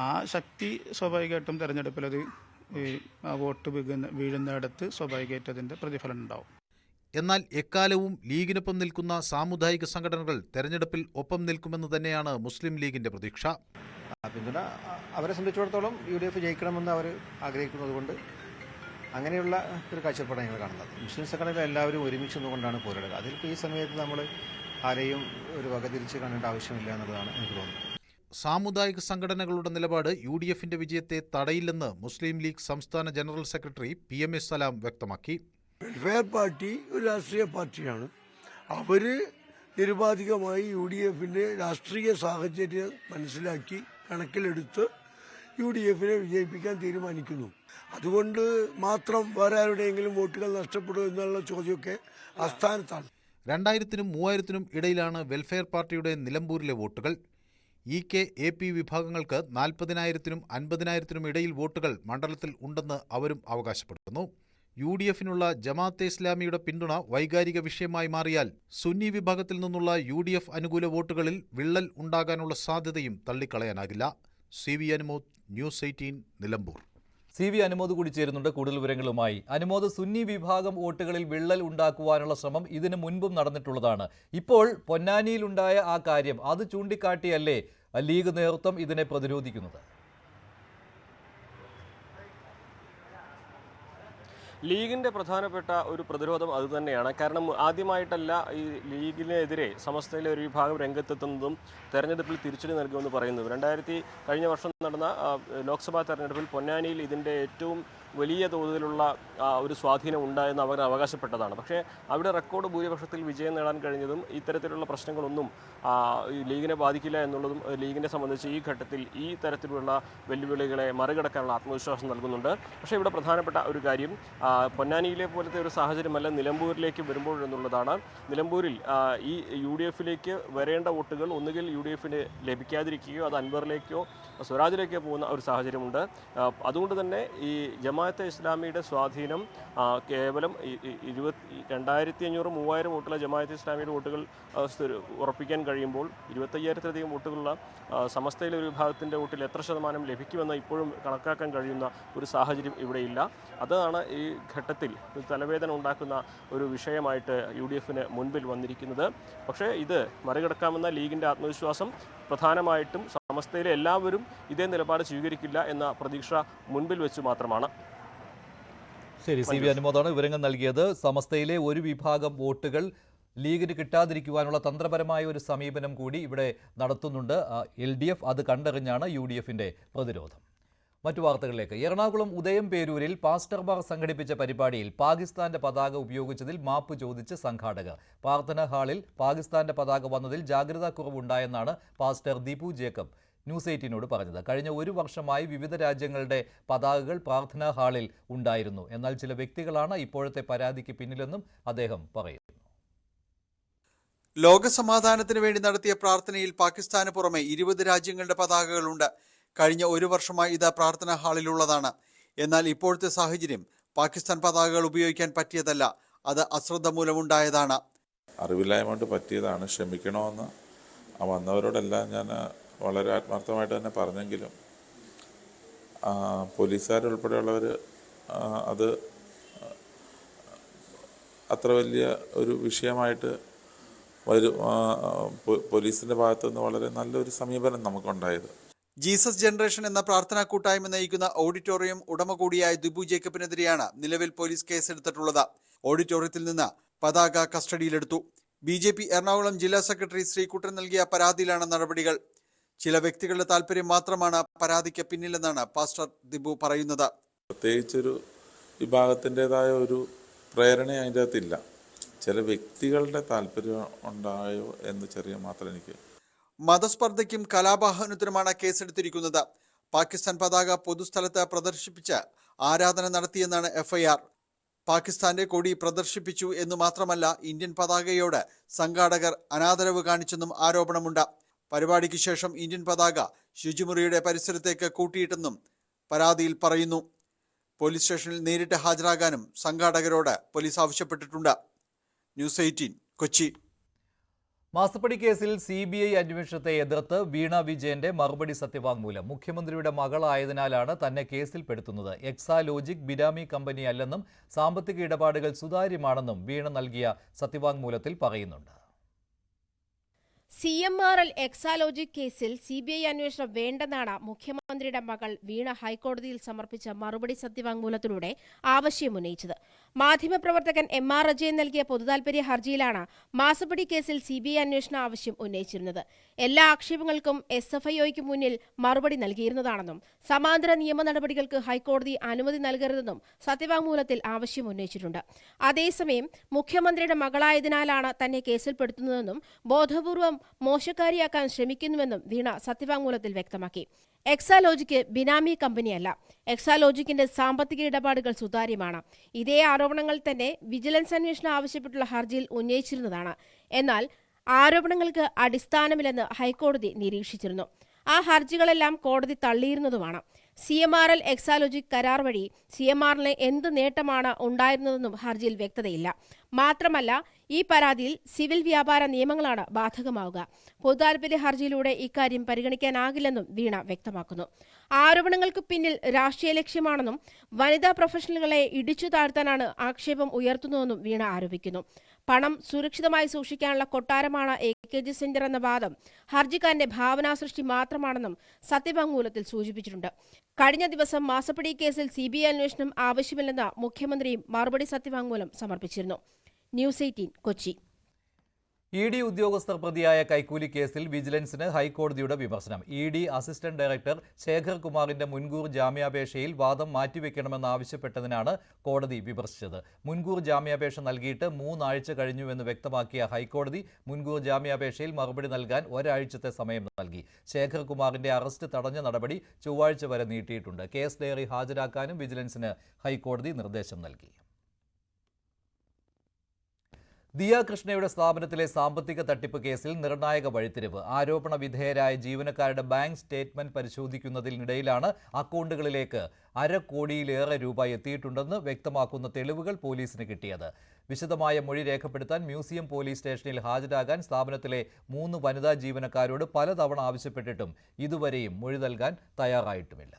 ആ ശക്തി സ്വാഭാവികമായിട്ടും തെരഞ്ഞെടുപ്പിൽ അത് വോട്ട് വീഴുന്നിടത്ത് സ്വാഭാവികമായിട്ട് അതിൻ്റെ പ്രതിഫലനം ഉണ്ടാവും. എന്നാൽ എക്കാലവും ലീഗിനൊപ്പം നിൽക്കുന്ന സാമുദായിക സംഘടനകൾ തെരഞ്ഞെടുപ്പിൽ ഒപ്പം നിൽക്കുമെന്ന് തന്നെയാണ് മുസ്ലിം ലീഗിന്റെ പ്രതീക്ഷ. പിന്തുണ അവരെ സംബന്ധിച്ചിടത്തോളം UDF ജയിക്കണമെന്ന് അവർ ആഗ്രഹിക്കുന്നതുകൊണ്ട് അങ്ങനെയുള്ള ഒരു കാഴ്ചപ്പാടാണ് ഞങ്ങൾ കാണുന്നത്. മുസ്ലിം സംഘടനകൾ എല്ലാവരും ഒരുമിച്ച് നിന്നുകൊണ്ടാണ് പോരാടുക. അതിലിപ്പോൾ ഈ സമയത്ത് നമ്മൾ ആരെയും ഒരു വകതിരിച്ച് കാണേണ്ട ആവശ്യമില്ല എന്നുള്ളതാണ് എനിക്ക് തോന്നുന്നത്. സാമുദായിക സംഘടനകളുടെ നിലപാട് UDFന്റെ വിജയത്തെ തടയില്ലെന്ന് മുസ്ലിം ലീഗ് സംസ്ഥാന ജനറൽ സെക്രട്ടറി PM സലാം വ്യക്തമാക്കി. വെൽഫെയർ പാർട്ടി ഒരു രാഷ്ട്രീയ പാർട്ടിയാണ്. അവർ നിരുപാധികമായി UDFന്റെ രാഷ്ട്രീയ സാഹചര്യം മനസ്സിലാക്കി കണക്കിലെടുത്ത് UDFനെ വിജയിപ്പിക്കാൻ തീരുമാനിക്കുന്നു. അതുകൊണ്ട് മാത്രം വേറെ ആരുടെയെങ്കിലും വോട്ടുകൾ നഷ്ടപ്പെടും എന്നുള്ള ചോദ്യമൊക്കെ അസ്ഥാനത്താണ്. 2000-നും 3000-നും ഇടയിലാണ് വെൽഫെയർ പാർട്ടിയുടെ നിലമ്പൂരിലെ വോട്ടുകൾ. EK AP വിഭാഗങ്ങൾക്ക് 40,000-നും 50,000-നും ഇടയിൽ വോട്ടുകൾ മണ്ഡലത്തിൽ ഉണ്ടെന്ന് അവരും അവകാശപ്പെടുന്നു. UDFനുള്ള ജമാഅത്തെ ഇസ്ലാമിയുടെ പിന്തുണ വൈകാരിക വിഷയമായി മാറിയാൽ സുന്നി വിഭാഗത്തിൽ നിന്നുള്ള UDF അനുകൂല വോട്ടുകളിൽ വിള്ളൽ ഉണ്ടാകാനുള്ള സാധ്യതയും തള്ളിക്കളയാനാകില്ല. CV Anumod, news 18, Nilambur. CV Anumod കൂടി ചേരുന്നുണ്ട് കൂടുതൽ വിവരങ്ങളുമായി. അനുമോദ്, സുന്നി വിഭാഗം വോട്ടുകളിൽ വിള്ളൽ ഉണ്ടാക്കുവാനുള്ള ശ്രമം ഇതിനു മുൻപും നടന്നിട്ടുള്ളതാണ്. ഇപ്പോൾ പൊന്നാനിയിലുണ്ടായ ആ കാര്യം അത് ചൂണ്ടിക്കാട്ടിയല്ലേ ലീഗ് നേതൃത്വം ഇതിനെ പ്രതിരോധിക്കുന്നത്? ലീഗിൻ്റെ പ്രധാനപ്പെട്ട ഒരു പ്രതിരോധം അതുതന്നെയാണ്. കാരണം ആദ്യമായിട്ടല്ല ഈ ലീഗിനെതിരെ സമസ്തയിലെ ഒരു വിഭാഗം രംഗത്തെത്തുന്നതും തെരഞ്ഞെടുപ്പിൽ തിരിച്ചടി നൽകുമെന്ന് പറയുന്നത്. കഴിഞ്ഞ വർഷം നടന്ന ലോക്സഭാ തെരഞ്ഞെടുപ്പിൽ പൊന്നാനിയിൽ ഇതിൻ്റെ ഏറ്റവും വലിയ തോതിലുള്ള ഒരു സ്വാധീനം ഉണ്ടായെന്ന് അവർ അവകാശപ്പെട്ടതാണ്. പക്ഷേ അവിടെ റെക്കോർഡ് ഭൂരിപക്ഷത്തിൽ വിജയം നേടാൻ കഴിഞ്ഞതും ഇത്തരത്തിലുള്ള പ്രശ്നങ്ങളൊന്നും ഈ ലീഗിനെ ബാധിക്കില്ല എന്നുള്ളതും ലീഗിനെ സംബന്ധിച്ച് ഈ ഘട്ടത്തിൽ ഈ തരത്തിലുള്ള വെല്ലുവിളികളെ മറികടക്കാനുള്ള ആത്മവിശ്വാസം നൽകുന്നുണ്ട്. പക്ഷേ ഇവിടെ പ്രധാനപ്പെട്ട ഒരു കാര്യം പൊന്നാനിയിലെ പോലത്തെ ഒരു സാഹചര്യമല്ല നിലമ്പൂരിലേക്ക് വരുമ്പോൾ എന്നുള്ളതാണ്. നിലമ്പൂരിൽ ഈ UDF-ലേക്ക് വരേണ്ട വോട്ടുകൾ ഒന്നുകിൽ UDF-ന് ലഭിക്കാതിരിക്കുകയോ അത് അൻവറിലേക്കോ സ്വരാജിലേക്കോ പോകുന്ന ഒരു സാഹചര്യമുണ്ട്. അതുകൊണ്ട് തന്നെ ഈ ജമാഅത്തെ ഇസ്ലാമിയുടെ സ്വാധീനം കേവലം 2500-3000 വോട്ടുള്ള ജമാഅത്തെ ഇസ്ലാമിയുടെ വോട്ടുകൾ ഉറപ്പിക്കാൻ കഴിയുമ്പോൾ 25,000-ലധികം വോട്ടുകളുള്ള സമസ്തയിലെ ഒരു വിഭാഗത്തിൻ്റെ വോട്ടിൽ എത്ര ശതമാനം ലഭിക്കുമെന്ന് ഇപ്പോഴും കണക്കാക്കാൻ കഴിയുന്ന ഒരു സാഹചര്യം ഇവിടെയില്ല. അതാണ് ഈ ഘട്ടത്തിൽ തലവേദന ഉണ്ടാക്കുന്ന ഒരു വിഷയമായിട്ട് UDF-ന് മുൻപിൽ വന്നിരിക്കുന്നത്. പക്ഷേ ഇത് മറികടക്കാമെന്ന ലീഗിൻ്റെ ആത്മവിശ്വാസം പ്രധാനമായിട്ടും സമസ്തയിലെ എല്ലാവരും ഇതേ നിലപാട് സ്വീകരിക്കില്ല എന്ന പ്രതീക്ഷ മുൻപിൽ വെച്ച് മാത്രമാണ്. ശരി, CV അനുമോദാണ് വിവരങ്ങൾ നൽകിയത്. സമസ്തയിലെ ഒരു വിഭാഗം വോട്ടുകൾ ലീഗിന് കിട്ടാതിരിക്കുവാനുള്ള തന്ത്രപരമായ ഒരു സമീപനം കൂടി ഇവിടെ നടത്തുന്നുണ്ട് LDF. അത് കണ്ടറിഞ്ഞാണ് UDF-ന്റെ പ്രതിരോധം. മറ്റു വാർത്തകളിലേക്ക്. എറണാകുളം ഉദയം പേരൂരിൽ പാസ്റ്റർമാർ സംഘടിപ്പിച്ച പരിപാടിയിൽ പാകിസ്ഥാന്റെ പതാക ഉപയോഗിച്ചതിൽ മാപ്പ് ചോദിച്ച് സംഘാടകർ. പ്രാർത്ഥനാ ഹാളിൽ പാകിസ്ഥാന്റെ പതാക വന്നതിൽ ജാഗ്രതാ കുറവുണ്ടായെന്നാണ് പാസ്റ്റർ ദീപു ജേക്കബ് ന്യൂസ് 18നോട് പറഞ്ഞത്. കഴിഞ്ഞ ഒരു വർഷമായി വിവിധ രാജ്യങ്ങളുടെ പതാകകൾ പ്രാർത്ഥനാ ഹാളിൽ ഉണ്ടായിരുന്നു. എന്നാൽ ചില വ്യക്തികളാണ് ഇപ്പോഴത്തെ പരാതിക്ക് പിന്നിലെന്നും അദ്ദേഹം പറയുന്നു. ലോകസമാധാനത്തിന് വേണ്ടി നടത്തിയ പ്രാർത്ഥനയിൽ പാകിസ്ഥാന് പുറമെ 20 രാജ്യങ്ങളുടെ പതാകകളുണ്ട്. കഴിഞ്ഞ ഒരു വർഷമായി ഇത് പ്രാർത്ഥനാ ഹാളിലുള്ളതാണ്. എന്നാൽ ഇപ്പോഴത്തെ സാഹചര്യം പാകിസ്ഥാൻ പതാകകൾ ഉപയോഗിക്കാൻ പറ്റിയതല്ല, അത് അശ്രദ്ധ മൂലമുണ്ടായതാണ്. അറിവില്ലായ്മ കൊണ്ട് പറ്റിയതാണ്, ക്ഷമിക്കണമെന്ന് വന്നവരോടെല്ലാം ഞാൻ വളരെ ആത്മാർത്ഥമായിട്ട് തന്നെ പറഞ്ഞെങ്കിലും പോലീസുകാരുൾപ്പെടെയുള്ളവർ അത് അത്ര വലിയ ഒരു വിഷയമായിട്ട് പോലീസിൻ്റെ ഭാഗത്തുനിന്ന് വളരെ നല്ലൊരു സമീപനം നമുക്കുണ്ടായത്. ജീസസ് ജനറേഷൻ എന്ന പ്രാർത്ഥനാ കൂട്ടായ്മ നയിക്കുന്ന ഓഡിറ്റോറിയം ഉടമ കൂടിയായ ദിബു ജേക്കബിനെതിരെയാണ് നിലവിൽ പോലീസ് കേസെടുത്തിട്ടുള്ളത്. ഓഡിറ്റോറിയത്തിൽ നിന്ന് പതാക കസ്റ്റഡിയിലെടുത്തു. BJP എറണാകുളം ജില്ലാ സെക്രട്ടറി ശ്രീകുട്ടൻ നൽകിയ പരാതിയിലാണ് നടപടികൾ. ചില വ്യക്തികളുടെ താല്പര്യം മാത്രമാണ് പരാതിക്ക് പിന്നിലെന്നാണ് പാസ്റ്റർ ദിബു പറയുന്നത്. പ്രത്യേകിച്ചൊരു വിഭാഗത്തിൻ്റെതായ ഒരു പ്രേരണ അതിൻ്റെ അകത്തില്ല. ചില വ്യക്തികളുടെ താല്പര്യം ഉണ്ടായോ എന്ന് ചെറിയ മാത്രം എനിക്ക്. മതസ്പർദ്ധയ്ക്കും കലാപാഹനത്തിനുമാണ് കേസെടുത്തിരിക്കുന്നത്. പാകിസ്ഥാൻ പതാക പൊതുസ്ഥലത്ത് പ്രദർശിപ്പിച്ച് ആരാധന നടത്തിയെന്നാണ് FIR. പാകിസ്ഥാന്റെ കൊടി പ്രദർശിപ്പിച്ചു എന്ന് മാത്രമല്ല, ഇന്ത്യൻ പതാകയോട് സംഘാടകർ അനാദരവ് കാണിച്ചെന്നും ആരോപണമുണ്ട്. പരിപാടിക്ക് ശേഷം ഇന്ത്യൻ പതാക ശുചിമുറിയുടെ പരിസരത്തേക്ക് കൂട്ടിയിട്ടെന്നും പരാതിയിൽ പറയുന്നു. പോലീസ് സ്റ്റേഷനിൽ നേരിട്ട് ഹാജരാകാനും സംഘാടകരോട് പോലീസ് ആവശ്യപ്പെട്ടിട്ടുണ്ട്. ന്യൂസ് 18 കൊച്ചി. മാസപ്പടി കേസിൽ CBI അന്വേഷണത്തെ എതിർത്ത് വീണ വിജയന്റെ മറുപടി സത്യവാങ്മൂലം. മുഖ്യമന്ത്രിയുടെ മകളായതിനാലാണ് തന്നെ കേസിൽപ്പെടുത്തുന്നത്. എക്സാലോജിക് ബിനാമി കമ്പനി അല്ലെന്നും സാമ്പത്തിക ഇടപാടുകൾ സുതാര്യമാണെന്നും വീണ നൽകിയ സത്യവാങ്മൂലത്തിൽ പറയുന്നുണ്ട്. CMRL എക്സാലോജിക് കേസിൽ CBI അന്വേഷണം വേണ്ടെന്നാണ് മുഖ്യമന്ത്രിയുടെ മകൾ വീണ ഹൈക്കോടതിയിൽ സമർപ്പിച്ച മറുപടി സത്യവാങ്മൂലത്തിലൂടെ ആവശ്യമുന്നയിച്ചത്. മാധ്യമപ്രവർത്തകൻ MR അജയൻ നൽകിയ പൊതുതാൽപര്യ ഹർജിയിലാണ് മാസപ്പടി കേസിൽ CBI അന്വേഷണ ആവശ്യം ഉന്നയിച്ചിരുന്നത്. എല്ലാ ആക്ഷേപങ്ങൾക്കും SFIOയ്ക്ക് മുന്നിൽ മറുപടി നൽകിയിരുന്നതാണെന്നും സമാന്തര നിയമ നടപടികൾക്ക് ഹൈക്കോടതി അനുമതി നൽകരുതെന്നും സത്യവാങ്മൂലത്തിൽ ആവശ്യമുന്നയിച്ചിട്ടുണ്ട്. അതേസമയം മുഖ്യമന്ത്രിയുടെ മകളായതിനാലാണ് തന്നെ കേസിൽപ്പെടുത്തുന്നതെന്നും ബോധപൂർവം മോശക്കാരിയാക്കാൻ ശ്രമിക്കുന്നുവെന്നും വീണ സത്യവാങ്മൂലത്തിൽ വ്യക്തമാക്കി. എക്സാലോജിക്ക് ബിനാമി കമ്പനിയല്ല. എക്സാലോജിക്കിന്റെ സാമ്പത്തിക ഇടപാടുകൾ സുതാര്യമാണ്. ഇതേ ആരോപണങ്ങൾ തന്നെ വിജിലൻസ് അന്വേഷണം ആവശ്യപ്പെട്ടുള്ള ഹർജിയിൽ ഉന്നയിച്ചിരുന്നതാണ്. എന്നാൽ ആരോപണങ്ങൾക്ക് അടിസ്ഥാനമില്ലെന്ന് ഹൈക്കോടതി നിരീക്ഷിച്ചിരുന്നു. ആ ഹർജികളെല്ലാം കോടതി തള്ളിയിരുന്നതുമാണ്. CMRL എക്സാലോജിക് കരാർ വഴി CMRLന് എന്ത് നേട്ടമാണ് ഉണ്ടായിരുന്നതെന്നും ഹർജിയിൽ വ്യക്തതയില്ല. മാത്രമല്ല, ഈ പരാതിയിൽ സിവിൽ വ്യാപാര നിയമങ്ങളാണ് ബാധകമാവുക. പൊതുതാൽപര്യ ഹർജിയിലൂടെ ഇക്കാര്യം പരിഗണിക്കാനാകില്ലെന്നും വീണ വ്യക്തമാക്കുന്നു. ആരോപണങ്ങൾക്ക് പിന്നിൽ രാഷ്ട്രീയ ലക്ഷ്യമാണെന്നും വനിതാ പ്രൊഫഷണലുകളെ ഇടിച്ചു താഴ്ത്താനാണ് ആക്ഷേപം ഉയർത്തുന്നതെന്നും വീണ ആരോപിക്കുന്നു. പണം സുരക്ഷിതമായി സൂക്ഷിക്കാനുള്ള കൊട്ടാരമാണ് AKG സെന്റർ എന്ന വാദം ഹർജിക്കാരന്റെ ഭാവനാസൃഷ്ടി മാത്രമാണെന്നും സത്യവാങ്മൂലത്തിൽ സൂചിപ്പിച്ചിട്ടുണ്ട്. കഴിഞ്ഞ ദിവസം മാസപ്പടി കേസിൽ CBI അന്വേഷണം ആവശ്യമില്ലെന്ന് മുഖ്യമന്ത്രിയും മറുപടി സത്യവാങ്മൂലം സമർപ്പിച്ചിരുന്നു. ന്യൂസ് 18 കൊച്ചി. ED ഉദ്യോഗസ്ഥർ പ്രതിയായ കൈക്കൂലി കേസിൽ വിജിലൻസിന് ഹൈക്കോടതിയുടെ വിമർശനം. ED അസിസ്റ്റന്റ് ഡയറക്ടർ ശേഖർ കുമാറിന്റെ മുൻകൂർ ജാമ്യാപേക്ഷയിൽ വാദം മാറ്റിവെക്കണമെന്നാവശ്യപ്പെട്ടതിനാണ് കോടതി വിമർശിച്ചത്. മുൻകൂർ ജാമ്യാപേക്ഷ നൽകിയിട്ട് 3 ആഴ്ച കഴിഞ്ഞുവെന്ന് വ്യക്തമാക്കിയ ഹൈക്കോടതി മുൻകൂർ ജാമ്യാപേക്ഷയിൽ മറുപടി നൽകാൻ ഒരാഴ്ചത്തെ സമയം നൽകി. ശേഖർ കുമാറിന്റെ അറസ്റ്റ് തടഞ്ഞ നടപടി ചൊവ്വാഴ്ച വരെ നീട്ടിയിട്ടുണ്ട്. കേസ് ഡയറി ഹാജരാക്കാനും വിജിലൻസിന് ഹൈക്കോടതി നിർദ്ദേശം നൽകി. ദിയ കൃഷ്ണയുടെ സ്ഥാപനത്തിലെ സാമ്പത്തിക തട്ടിപ്പ് കേസിൽ നിർണായക വഴിത്തിരിവ്. ആരോപണ വിധേയരായ ജീവനക്കാരുടെ ബാങ്ക് സ്റ്റേറ്റ്മെന്റ് പരിശോധിക്കുന്നതിനിടയിലാണ് അക്കൗണ്ടുകളിലേക്ക് ₹1/2 കോടിയിലേറെ രൂപ എത്തിയിട്ടുണ്ടെന്ന് വ്യക്തമാക്കുന്ന തെളിവുകൾ പോലീസിന് കിട്ടിയത്. വിശദമായ മൊഴി രേഖപ്പെടുത്താൻ മ്യൂസിയം പോലീസ് സ്റ്റേഷനിൽ ഹാജരാകാൻ സ്ഥാപനത്തിലെ 3 വനിതാ ജീവനക്കാരോട് പലതവണ ആവശ്യപ്പെട്ടിട്ടും ഇതുവരെയും മൊഴി നൽകാൻ തയ്യാറായിട്ടുമില്ല.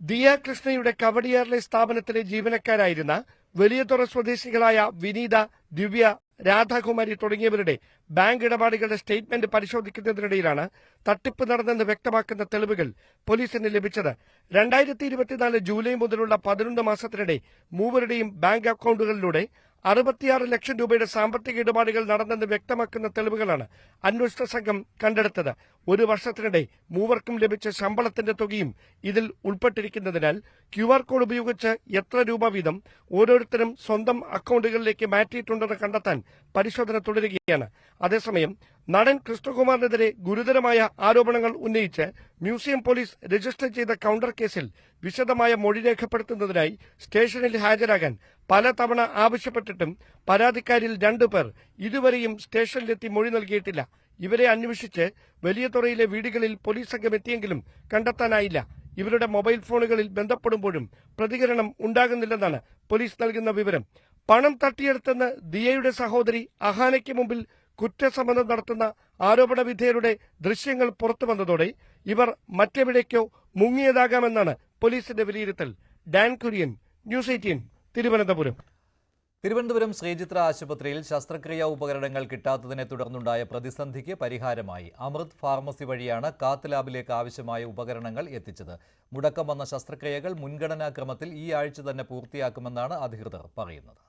ദിയ കൃഷ്ണയുടെ കവടിയാറിലെ സ്ഥാപനത്തിലെ ജീവനക്കാരായിരുന്ന വലിയതുറ സ്വദേശികളായ വിനീത, ദിവ്യ, രാധാകുമാരി തുടങ്ങിയവരുടെ ബാങ്ക് ഇടപാടുകളുടെ സ്റ്റേറ്റ്മെന്റ് പരിശോധിക്കുന്നതിനിടയിലാണ് തട്ടിപ്പ് നടന്നെന്ന് വ്യക്തമാക്കുന്ന തെളിവുകൾ പോലീസിന് ലഭിച്ചത്. 2024 ജൂലൈ മുതലുള്ള 11 മാസത്തിനിടെ മൂവരുടെയും ബാങ്ക് അക്കൗണ്ടുകളിലൂടെ 66 ലക്ഷം രൂപയുടെ സാമ്പത്തിക ഇടപാടുകൾ നടന്നെന്ന് വ്യക്തമാക്കുന്ന തെളിവുകളാണ് അന്വേഷണ സംഘം കണ്ടെടുത്തത്. 1 വർഷത്തിനിടെ മൂവർക്കും ലഭിച്ച ശമ്പളത്തിന്റെ തുകയും ഇതിൽ ഉൾപ്പെട്ടിരിക്കുന്നതിനാൽ QR കോഡ് ഉപയോഗിച്ച് എത്ര രൂപ വീതം ഓരോരുത്തരും സ്വന്തം അക്കൗണ്ടുകളിലേക്ക് മാറ്റിയിട്ടുണ്ടെന്ന് കണ്ടെത്താൻ പരിശോധന തുടരുകയാണ്. അതേസമയം നടൻ കൃഷ്ണകുമാറിനെതിരെ ഗുരുതരമായ ആരോപണങ്ങൾ ഉന്നയിച്ച് മ്യൂസിയം പോലീസ് രജിസ്റ്റർ ചെയ്ത കൌണ്ടർ കേസിൽ വിശദമായ മൊഴി രേഖപ്പെടുത്തുന്നതിനായി സ്റ്റേഷനിൽ ഹാജരാകാൻ പലതവണ ആവശ്യപ്പെട്ടിട്ടും പരാതിക്കാരിൽ 2 പേർ ഇതുവരെയും സ്റ്റേഷനിലെത്തി മൊഴി നൽകിയിട്ടില്ല. ഇവരെ അന്വേഷിച്ച് വലിയതുറയിലെ വീടുകളിൽ പോലീസ് സംഘം എത്തിയെങ്കിലും കണ്ടെത്താനായില്ല. ഇവരുടെ മൊബൈൽ ഫോണുകളിൽ ബന്ധപ്പെടുമ്പോഴും പ്രതികരണം ഉണ്ടാകുന്നില്ലെന്നാണ് പോലീസ് നൽകുന്ന വിവരം. പണം തട്ടിയെടുത്തെന്ന് ദിയയുടെ സഹോദരി അഹാനയ്ക്ക് മുമ്പിൽ കുറ്റസമ്മതം നടത്തുന്ന ആരോപണ വിധേയരുടെ ദൃശ്യങ്ങൾ പുറത്തുവന്നതോടെ ഇവർ മറ്റെവിടേക്കോ മുങ്ങിയതാകാമെന്നാണ് പോലീസിന്റെ വിലയിരുത്തൽ. ഡാൻ കുര്യൻ, ന്യൂസ് 18, തിരുവനന്തപുരം. തിരുവനന്തപുരം ശ്രീചിത്ര ആശുപത്രിയിൽ ശസ്ത്രക്രിയാ ഉപകരണങ്ങൾ കിട്ടാത്തതിനെ തുടർന്നുണ്ടായ പ്രതിസന്ധിക്ക് പരിഹാരമായി അമൃത് ഫാർമസി വഴിയാണ് കാത്ത് ലാബിലേക്ക് ആവശ്യമായ ഉപകരണങ്ങൾ എത്തിച്ചത്. മുടക്കം വന്ന ശസ്ത്രക്രിയകൾ മുൻഗണനാക്രമത്തിൽ ഈ ആഴ്ച തന്നെ പൂർത്തിയാക്കുമെന്നാണ് അധികൃതർ പറയുന്നത്.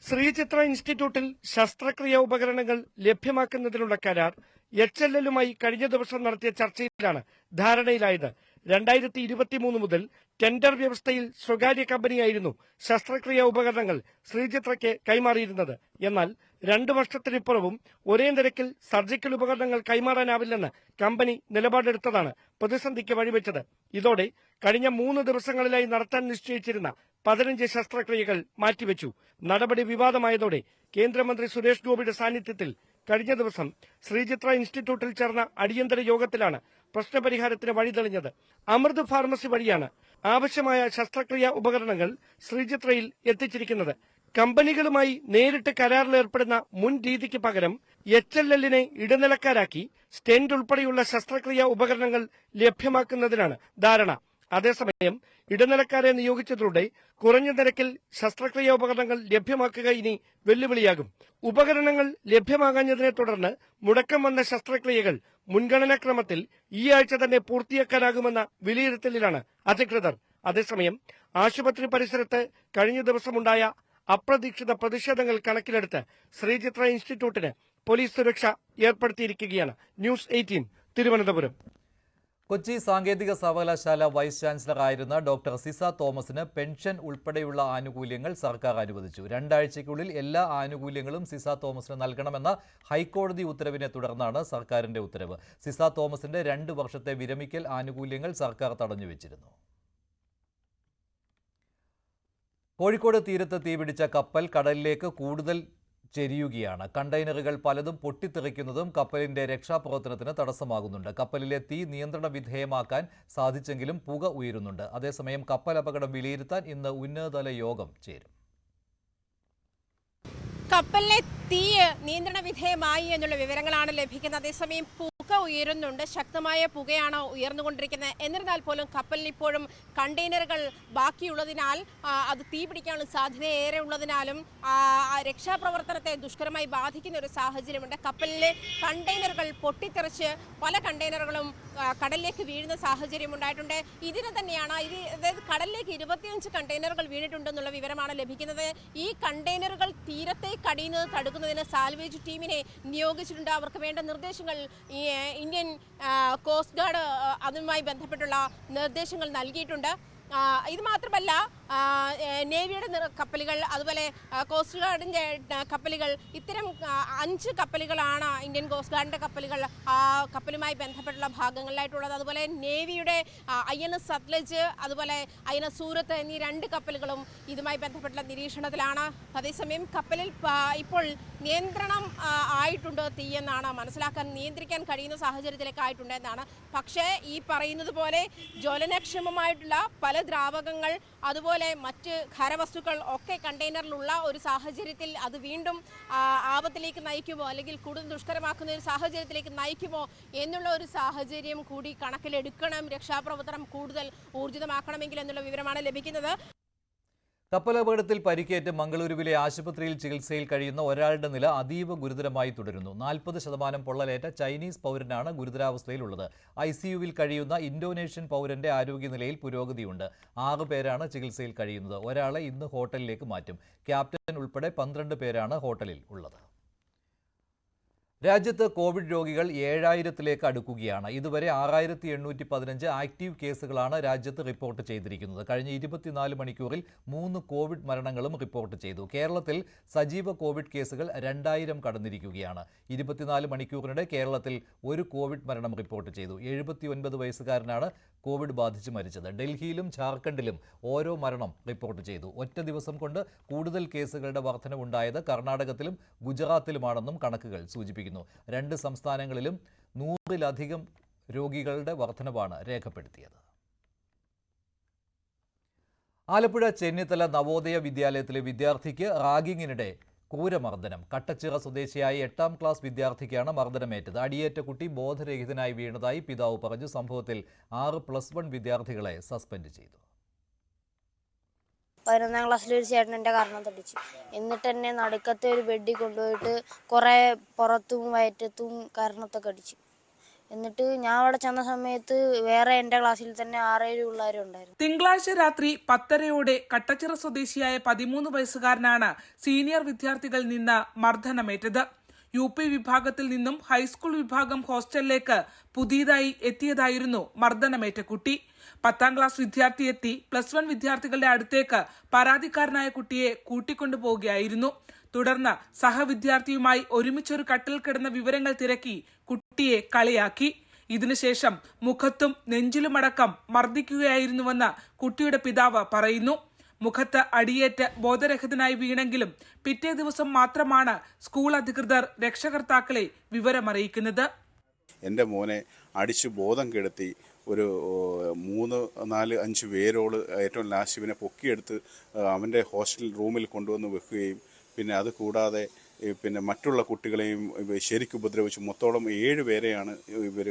ശ്രീചിത്ര ഇൻസ്റ്റിറ്റ്യൂട്ടിൽ ശസ്ത്രക്രിയാ ഉപകരണങ്ങൾ ലഭ്യമാക്കുന്നതിനുള്ള കരാർ HLL-മായി കഴിഞ്ഞ ദിവസം നടത്തിയ ചർച്ചയിലാണ് ധാരണയിലായത്. 2023 മുതൽ ടെൻഡർ വ്യവസ്ഥയിൽ സ്വകാര്യ കമ്പനിയായിരുന്നു ശസ്ത്രക്രിയാ ഉപകരണങ്ങൾ ശ്രീചിത്രയ്ക്ക് കൈമാറിയിരുന്നത്. എന്നാൽ 2 വർഷത്തിനിപ്പുറവും ഒരേ നിരക്കിൽ സർജിക്കൽ ഉപകരണങ്ങൾ കൈമാറാനാവില്ലെന്ന് കമ്പനി നിലപാടെടുത്തതാണ് പ്രതിസന്ധിക്ക് വഴിവെച്ചത്. ഇതോടെ കഴിഞ്ഞ 3 ദിവസങ്ങളിലായി നടത്താൻ നിശ്ചയിച്ചിരുന്ന 15 ശസ്ത്രക്രിയകൾ മാറ്റിവെച്ചു. നടപടി വിവാദമായതോടെ കേന്ദ്രമന്ത്രി സുരേഷ് ഗോപിയുടെ സാന്നിധ്യത്തിൽ കഴിഞ്ഞ ദിവസം ശ്രീചിത്ര ഇൻസ്റ്റിറ്റ്യൂട്ടിൽ ചേർന്ന അടിയന്തര യോഗത്തിലാണ് പ്രശ്നപരിഹാരത്തിന് വഴിതെളിഞ്ഞത്. അമൃത് ഫാർമസി വഴിയാണ് ആവശ്യമായ ശസ്ത്രക്രിയാ ഉപകരണങ്ങൾ ശ്രീചിത്രയിൽ എത്തിച്ചിരിക്കുന്നത്. കമ്പനികളുമായി നേരിട്ട് കരാറിലേർപ്പെടുന്ന മുൻ രീതിക്ക് പകരം HLL-നെ ഇടനിലക്കാരാക്കി സ്റ്റെന്റ് ഉൾപ്പെടെയുള്ള ശസ്ത്രക്രിയാ ഉപകരണങ്ങൾ ലഭ്യമാക്കുന്നതിനാണ് ധാരണ. അതേസമയം ഇടനിലക്കാരെ നിയോഗിച്ചതിലൂടെ കുറഞ്ഞ നിരക്കിൽ ശസ്ത്രക്രിയാ ഉപകരണങ്ങൾ ലഭ്യമാക്കുക ഇനി വെല്ലുവിളിയാകും. ഉപകരണങ്ങൾ ലഭ്യമാകാഞ്ഞതിനെ തുടർന്ന് മുടക്കം വന്ന ശസ്ത്രക്രിയകൾ മുൻഗണനാക്രമത്തിൽ ഈ ആഴ്ച തന്നെ പൂർത്തിയാക്കാനാകുമെന്ന വിലയിരുത്തലിലാണ് അധികൃതർ. അതേസമയം ആശുപത്രി പരിസരത്ത് കഴിഞ്ഞ ദിവസമുണ്ടായ അപ്രതീക്ഷിത പ്രതിഷേധങ്ങൾ കണക്കിലെടുത്ത് ശ്രീചിത്ര ഇൻസ്റ്റിറ്റ്യൂട്ടിന് പോലീസ് സുരക്ഷ ഏർപ്പെടുത്തിയിരിക്കുകയാണ്. ന്യൂസ് 18, തിരുവനന്തപുരം. കൊച്ചി സാങ്കേതിക സർവകലാശാല വൈസ് ചാൻസലറായിരുന്ന ഡോക്ടർ സിസ തോമസിന് പെൻഷൻ ഉൾപ്പെടെയുള്ള ആനുകൂല്യങ്ങൾ സർക്കാർ അനുവദിച്ചു. 2 ആഴ്ചയ്ക്കുള്ളിൽ എല്ലാ ആനുകൂല്യങ്ങളും സിസ തോമസിന് നൽകണമെന്ന ഹൈക്കോടതി ഉത്തരവിനെ തുടർന്നാണ് സർക്കാരിന്റെ ഉത്തരവ്. സിസ തോമസിന്റെ 2 വർഷത്തെ വിരമിക്കൽ ആനുകൂല്യങ്ങൾ സർക്കാർ തടഞ്ഞുവെച്ചിരുന്നു. കോഴിക്കോട് തീരത്ത് തീപിടിച്ച കപ്പൽ കടലിലേക്ക് കൂടുതൽ ചെരിയുകയാണ്. കണ്ടെയ്നറുകൾ പലതും പൊട്ടിത്തെറിക്കുന്നതും കപ്പലിന്റെ രക്ഷാപ്രവർത്തനത്തിന് തടസ്സമാകുന്നുണ്ട്. കപ്പലിലെ തീ നിയന്ത്രണ വിധേയമാക്കാൻ സാധിച്ചെങ്കിലും പുക ഉയരുന്നുണ്ട്. അതേസമയം കപ്പൽ അപകടം വിലയിരുത്താൻ ഇന്ന് ഉന്നതതല യോഗം ചേരും. കപ്പലിലെ തീ നിയന്ത്രണ വിധേയമായി എന്നുള്ള വിവരങ്ങളാണ് ലഭിക്കുന്നത്. അതേസമയം പുക ഉയരുന്നുണ്ട്. ശക്തമായ പുകയാണ് ഉയർന്നുകൊണ്ടിരിക്കുന്നത്. എന്നിരുന്നാൽ പോലും കപ്പലിൽ ഇപ്പോഴും കണ്ടെയ്നറുകൾ ബാക്കിയുള്ളതിനാൽ അത് തീപിടിക്കാനുള്ള സാധ്യത ഏറെ ഉള്ളതിനാലും രക്ഷാപ്രവർത്തനത്തെ ദുഷ്കരമായി ബാധിക്കുന്ന ഒരു സാഹചര്യമുണ്ട്. കപ്പലിലെ കണ്ടെയ്നറുകൾ പൊട്ടിത്തെറിച്ച് പല കണ്ടെയ്നറുകളും കടലിലേക്ക് വീഴുന്ന സാഹചര്യം ഉണ്ടായിട്ടുണ്ട്. ഇതിന് തന്നെയാണ് അതായത് കടലിലേക്ക് 25 കണ്ടെയ്നറുകൾ വീണിട്ടുണ്ടെന്നുള്ള വിവരമാണ് ലഭിക്കുന്നത്. ഈ കണ്ടെയ്നറുകൾ തീരത്തേക്ക് അടിയുന്നത് തടുക്കുന്നതിന് സാൽവേജ് ടീമിനെ നിയോഗിച്ചിട്ടുണ്ട്. അവർക്ക് വേണ്ട നിർദ്ദേശങ്ങൾ ഈ ഇന്ത്യൻ കോസ്റ്റ് ഗാർഡ് അതുമായി ബന്ധപ്പെട്ടുള്ള നിർദ്ദേശങ്ങൾ നൽകിയിട്ടുണ്ട്. ഇത് മാത്രമല്ല നേവിയുടെ കപ്പലുകൾ അതുപോലെ കോസ്റ്റ് ഗാർഡിൻ്റെ കപ്പലുകൾ ഇത്തരം 5 കപ്പലുകളാണ് ഇന്ത്യൻ കോസ്റ്റ് ഗാർഡിൻ്റെ കപ്പലുകൾ കപ്പലുമായി ബന്ധപ്പെട്ടുള്ള ഭാഗങ്ങളിലായിട്ടുള്ളത്. അതുപോലെ നേവിയുടെ INS സത്ലജ് അതുപോലെ INS സൂരത്ത് എന്നീ 2 കപ്പലുകളും ഇതുമായി ബന്ധപ്പെട്ടുള്ള നിരീക്ഷണത്തിലാണ്. അതേസമയം കപ്പലിൽ ഇപ്പോൾ നിയന്ത്രണം ആയിട്ടുണ്ട് തീയെന്നാണ് മനസ്സിലാക്കാൻ, നിയന്ത്രിക്കാൻ കഴിയുന്ന സാഹചര്യത്തിലേക്ക് ആയിട്ടുണ്ട് എന്നാണ്. പക്ഷേ ഈ പറയുന്നത് പോലെ ജ്വലനക്ഷമമായിട്ടുള്ള പല ദ്രാവകങ്ങൾ അതുപോലെ മറ്റ് ഖരവസ്തുക്കൾ ഒക്കെ കണ്ടെയ്നറിലുള്ള ഒരു സാഹചര്യത്തിൽ അത് വീണ്ടും ആപത്തിലേക്ക് നയിക്കുമോ അല്ലെങ്കിൽ കൂടുതൽ ദുഷ്കരമാക്കുന്ന ഒരു സാഹചര്യത്തിലേക്ക് നയിക്കുമോ എന്നുള്ള ഒരു സാഹചര്യം കൂടി കണക്കിലെടുക്കണം. രക്ഷാപ്രവർത്തനം കൂടുതൽ ഊർജിതമാക്കണമെങ്കിൽ എന്നുള്ള വിവരമാണ് ലഭിക്കുന്നത്. കപ്പലപകടത്തിൽ പരിക്കേറ്റ് മംഗളൂരുവിലെ ആശുപത്രിയിൽ ചികിത്സയിൽ കഴിയുന്ന ഒരാളുടെ നില അതീവ ഗുരുതരമായി തുടരുന്നു. 40% പൊള്ളലേറ്റ ചൈനീസ് പൗരനാണ് ഗുരുതരാവസ്ഥയിലുള്ളത്. ICUവിൽ കഴിയുന്ന ഇന്തോനേഷ്യൻ പൗരന്റെ ആരോഗ്യനിലയിൽ പുരോഗതിയുണ്ട്. 6 പേരാണ് ചികിത്സയിൽ കഴിയുന്നത്. ഒരാളെ ഇന്ന് ഹോട്ടലിലേക്ക് മാറ്റും. ക്യാപ്റ്റൻ ഉൾപ്പെടെ 12 പേരാണ് ഹോട്ടലിൽ ഉള്ളത്. രാജ്യത്ത് കോവിഡ് രോഗികൾ 7000-ലേക്ക് അടുക്കുകയാണ്. ഇതുവരെ 6815 ആക്റ്റീവ് കേസുകളാണ് രാജ്യത്ത് റിപ്പോർട്ട് ചെയ്തിരിക്കുന്നത്. കഴിഞ്ഞ 24 മണിക്കൂറിൽ 3 കോവിഡ് മരണങ്ങളും റിപ്പോർട്ട് ചെയ്തു. കേരളത്തിൽ സജീവ കോവിഡ് കേസുകൾ 2000 കടന്നിരിക്കുകയാണ്. 24 മണിക്കൂറിനിടെ കേരളത്തിൽ 1 കോവിഡ് മരണം റിപ്പോർട്ട് ചെയ്തു. 79 വയസ്സുകാരനാണ് കോവിഡ് ബാധിച്ച് മരിച്ചത്. ഡൽഹിയിലും ഝാർഖണ്ഡിലും ഓരോ മരണം റിപ്പോർട്ട് ചെയ്തു. ഒറ്റ ദിവസം കൊണ്ട് കൂടുതൽ കേസുകളുടെ വർധനവുണ്ടായത് കർണാടകത്തിലും ഗുജറാത്തിലുമാണെന്നും കണക്കുകൾ സൂചിപ്പിക്കുന്നു. 2 സംസ്ഥാനങ്ങളിലും 100-ലധികം രോഗികളുടെ വർധനവാണ് രേഖപ്പെടുത്തിയത്. ആലപ്പുഴ ചെന്നിത്തല നവോദയ വിദ്യാലയത്തിലെ വിദ്യാർത്ഥിക്ക് റാഗിങ്ങിനിടെ ക്രൂരമർദ്ദനം. കട്ടച്ചിറ സ്വദേശിയായ 8ാം ക്ലാസ് വിദ്യാർത്ഥിക്കാണ് മർദ്ദനമേറ്റത്. അടിയേറ്റ കുട്ടി ബോധരഹിതനായി വീണതായി പിതാവ് പറഞ്ഞു. സംഭവത്തിൽ 6+1 വിദ്യാർത്ഥികളെ സസ്പെൻഡ് ചെയ്തു. 11ാം ക്ലാസ്സിൽ ഒരു ചേട്ടൻ എൻ്റെ കാരണം തടിച്ചു. എന്നിട്ട് എന്നെ നടുക്കത്തെ ഒരു ബെഡിൽ കൊണ്ടുപോയിട്ട് കുറേ പുറത്തും വയറ്റത്തും കാരണത്തൊക്കെ അടിച്ചു. എന്നിട്ട് ഞാൻ അവിടെ ചെന്ന സമയത്ത് വേറെ എൻ്റെ ക്ലാസ്സിൽ തന്നെ 6-7 പിള്ളേരുണ്ടായിരുന്നു. തിങ്കളാഴ്ച രാത്രി 10:30 കട്ടച്ചിറ സ്വദേശിയായ 13 വയസ്സുകാരനാണ് സീനിയർ വിദ്യാർത്ഥികളിൽ നിന്ന് മർദ്ദനമേറ്റത്. UP വിഭാഗത്തിൽ നിന്നും ഹൈസ്കൂൾ വിഭാഗം ഹോസ്റ്റലിലേക്ക് പുതിയതായി എത്തിയതായിരുന്നു മർദ്ദനമേറ്റ കുട്ടി. 10ാം ക്ലാസ് വിദ്യാർത്ഥി എത്തി +1 വിദ്യാർത്ഥികളുടെ അടുത്തേക്ക് പരാതിക്കാരനായ കുട്ടിയെ കൂട്ടിക്കൊണ്ടുപോവുകയായിരുന്നു. തുടർന്ന് സഹവിദ്യാർത്ഥിയുമായി ഒരുമിച്ചൊരു കട്ടിൽ കിടന്ന വിവരങ്ങൾ തിരക്കി കുട്ടിയെ കളിയാക്കി. ഇതിനുശേഷം മുഖത്തും നെഞ്ചിലുമടക്കം മർദ്ദിക്കുകയായിരുന്നുവെന്ന് കുട്ടിയുടെ പിതാവ് പറയുന്നു. മുഖത്ത് അടിയേറ്റ് ബോധരഹിതനായി വീണെങ്കിലും പിറ്റേ ദിവസം മാത്രമാണ് സ്കൂൾ അധികൃതർ രക്ഷകർത്താക്കളെ വിവരമറിയിക്കുന്നത്. എൻ്റെ മോനെ അടിച്ചു ബോധം കെടുത്തി ഒരു 3, 4, 5 പേരോട് ഏറ്റവും ലാസ്റ്റ് ഇവനെ പൊക്കിയെടുത്ത് അവൻ്റെ ഹോസ്റ്റൽ റൂമിൽ കൊണ്ടുവന്ന് വെക്കുകയും പിന്നെ അത് കൂടാതെ പിന്നെ മറ്റുള്ള കുട്ടികളെയും ശരിക്കും ഉപദ്രവിച്ചു. മൊത്തോളം 7 പേരെയാണ് ഇവർ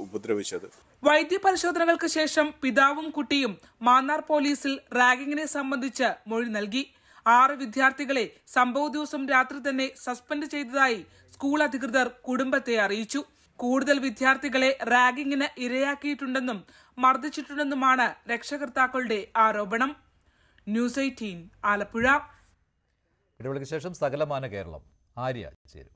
ഉപദ്രവിച്ചത്. വൈദ്യപരിശോധനകൾക്ക് ശേഷം പിതാവും കുട്ടിയും മാന്നാർ പോലീസിൽ റാഗിങ്ങിനെ സംബന്ധിച്ച് മൊഴി നൽകി. 6 വിദ്യാർത്ഥികളെ സംഭവ ദിവസം രാത്രി തന്നെ സസ്പെൻഡ് ചെയ്തതായി സ്കൂൾ അധികൃതർ കുടുംബത്തെ അറിയിച്ചു. കൂടുതൽ വിദ്യാർത്ഥികളെ റാഗിങ്ങിന് ഇരയാക്കിയിട്ടുണ്ടെന്നും മർദ്ദിച്ചിട്ടുണ്ടെന്നുമാണ് രക്ഷകർത്താക്കളുടെ ആരോപണം. ന്യൂസ് 18 ആലപ്പുഴ. ഇടവേളയ്ക്ക് ശേഷം സകലമാന കേരളം ആര്യ ചേരും.